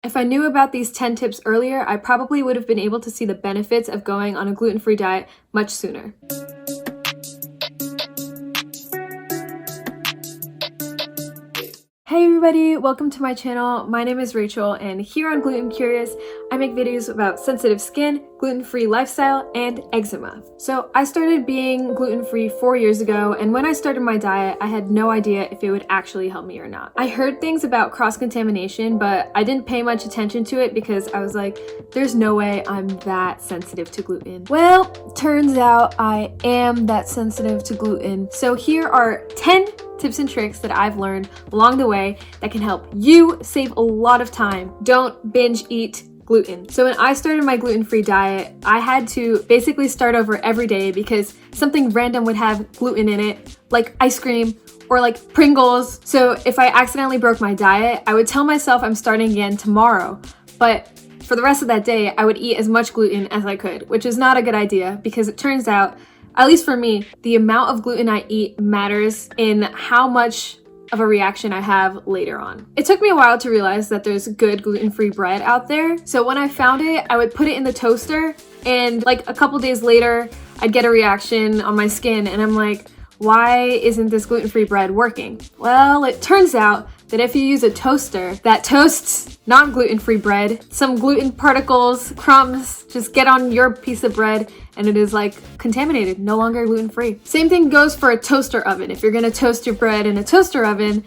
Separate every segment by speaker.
Speaker 1: If I knew about these 10 tips earlier, I probably would have been able to see the benefits of going on a gluten-free diet much sooner. Hey everybody, welcome to my channel. My name is Rachel, and here on Gluten Curious, I make videos about sensitive skin, gluten-free lifestyle, and eczema. So I started being gluten-free 4 years ago, and when I started my diet, I had no idea if it would actually help me or not. I heard things about cross-contamination, but I didn't pay much attention to it because I was like, there's no way I'm that sensitive to gluten. Well, turns out I am that sensitive to gluten. So here are 10 tips and tricks that I've learned along the way that can help you save a lot of time. Don't binge eat gluten. So when I started my gluten-free diet, I had to basically start over every day because something random would have gluten in it, like ice cream or like Pringles. So if I accidentally broke my diet, I would tell myself I'm starting again tomorrow. But for the rest of that day, I would eat as much gluten as I could, which is not a good idea because it turns out, at least for me, the amount of gluten I eat matters in how much of a reaction I have later on. It took me a while to realize that there's good gluten-free bread out there. So when I found it, I would put it in the toaster and like a couple days later, I'd get a reaction on my skin and I'm like, why isn't this gluten-free bread working? Well, it turns out that if you use a toaster that toasts non-gluten-free bread, some gluten particles, crumbs, just get on your piece of bread and it is like contaminated, no longer gluten-free. Same thing goes for a toaster oven. If you're gonna toast your bread in a toaster oven,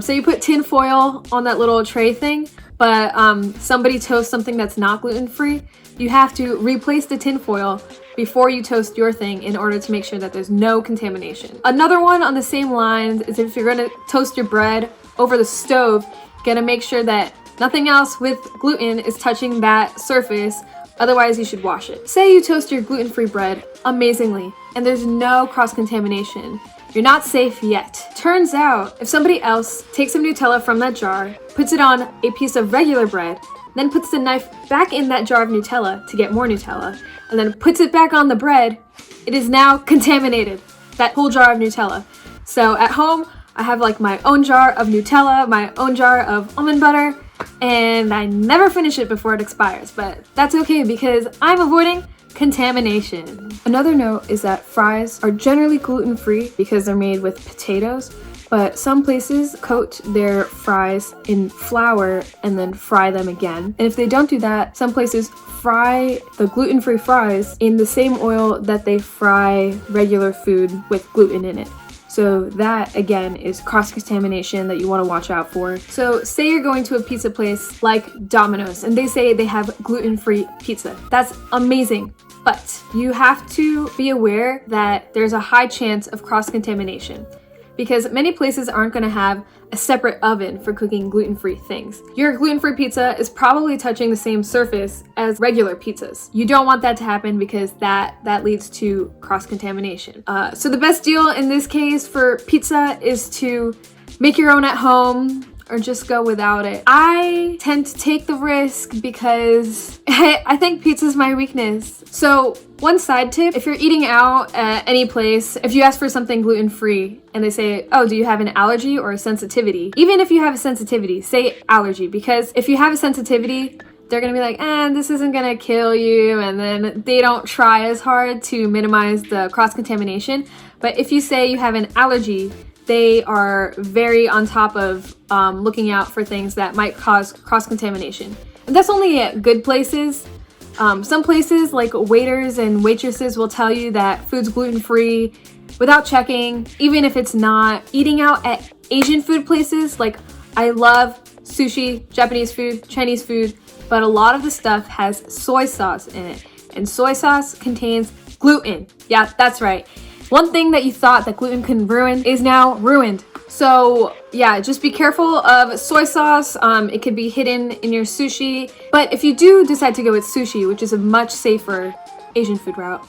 Speaker 1: say you put tin foil on that little tray thing, but somebody toasts something that's not gluten-free, you have to replace the tin foil before you toast your thing in order to make sure that there's no contamination. Another one on the same lines is if you're gonna toast your bread over the stove, you gotta make sure that nothing else with gluten is touching that surface, otherwise you should wash it. Say you toast your gluten-free bread amazingly and there's no cross-contamination. You're not safe yet. Turns out, if somebody else takes some Nutella from that jar, puts it on a piece of regular bread, then puts the knife back in that jar of Nutella to get more Nutella, and then puts it back on the bread, it is now contaminated, that whole jar of Nutella. So at home, I have like my own jar of Nutella, my own jar of almond butter, and I never finish it before it expires, but that's okay because I'm avoiding contamination. Another note is that fries are generally gluten-free because they're made with potatoes, but some places coat their fries in flour and then fry them again. And if they don't do that, some places fry the gluten-free fries in the same oil that they fry regular food with gluten in it. So that, again, is cross-contamination that you want to watch out for. So say you're going to a pizza place like Domino's and they say they have gluten-free pizza. That's amazing. But you have to be aware that there's a high chance of cross-contamination because many places aren't going to have a separate oven for cooking gluten-free things. Your gluten-free pizza is probably touching the same surface as regular pizzas. You don't want that to happen because that leads to cross-contamination. So the best deal in this case for pizza is to make your own at home or just go without it. I tend to take the risk because I think pizza's my weakness. So one side tip, if you're eating out at any place, if you ask for something gluten-free and they say, oh, do you have an allergy or a sensitivity? Even if you have a sensitivity, say allergy, because if you have a sensitivity, they're gonna be like, this isn't gonna kill you, and then they don't try as hard to minimize the cross-contamination. But if you say you have an allergy, they are very on top of looking out for things that might cause cross-contamination. And that's only at good places. Some places like waiters and waitresses will tell you that food's gluten-free without checking, even if it's not. Eating out at Asian food places, like I love sushi, Japanese food, Chinese food, but a lot of the stuff has soy sauce in it. And soy sauce contains gluten. Yeah, that's right. One thing that you thought that gluten couldn't ruin is now ruined. So yeah, just be careful of soy sauce. It could be hidden in your sushi. But if you do decide to go with sushi, which is a much safer Asian food route,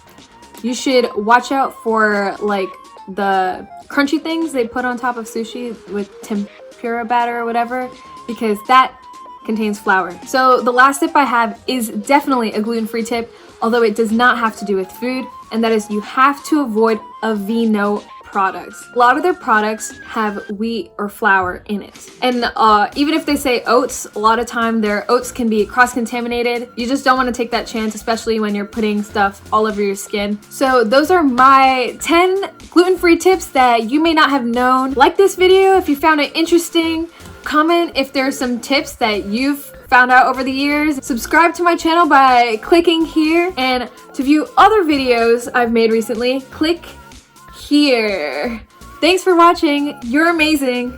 Speaker 1: you should watch out for like the crunchy things they put on top of sushi with tempura batter or whatever, because that contains flour. So the last tip I have is definitely a gluten-free tip, although it does not have to do with food, and that is you have to avoid aveeno products. A lot of their products have wheat or flour in it. And even if they say oats, a lot of time their oats can be cross-contaminated. You just don't want to take that chance, especially when you're putting stuff all over your skin. So those are my 10 gluten-free tips that you may not have known. Like this video if you found it interesting. Comment if there's some tips that you've found out over the years. Subscribe to my channel by clicking here, and to view other videos I've made recently, click here. Thanks for watching. You're amazing.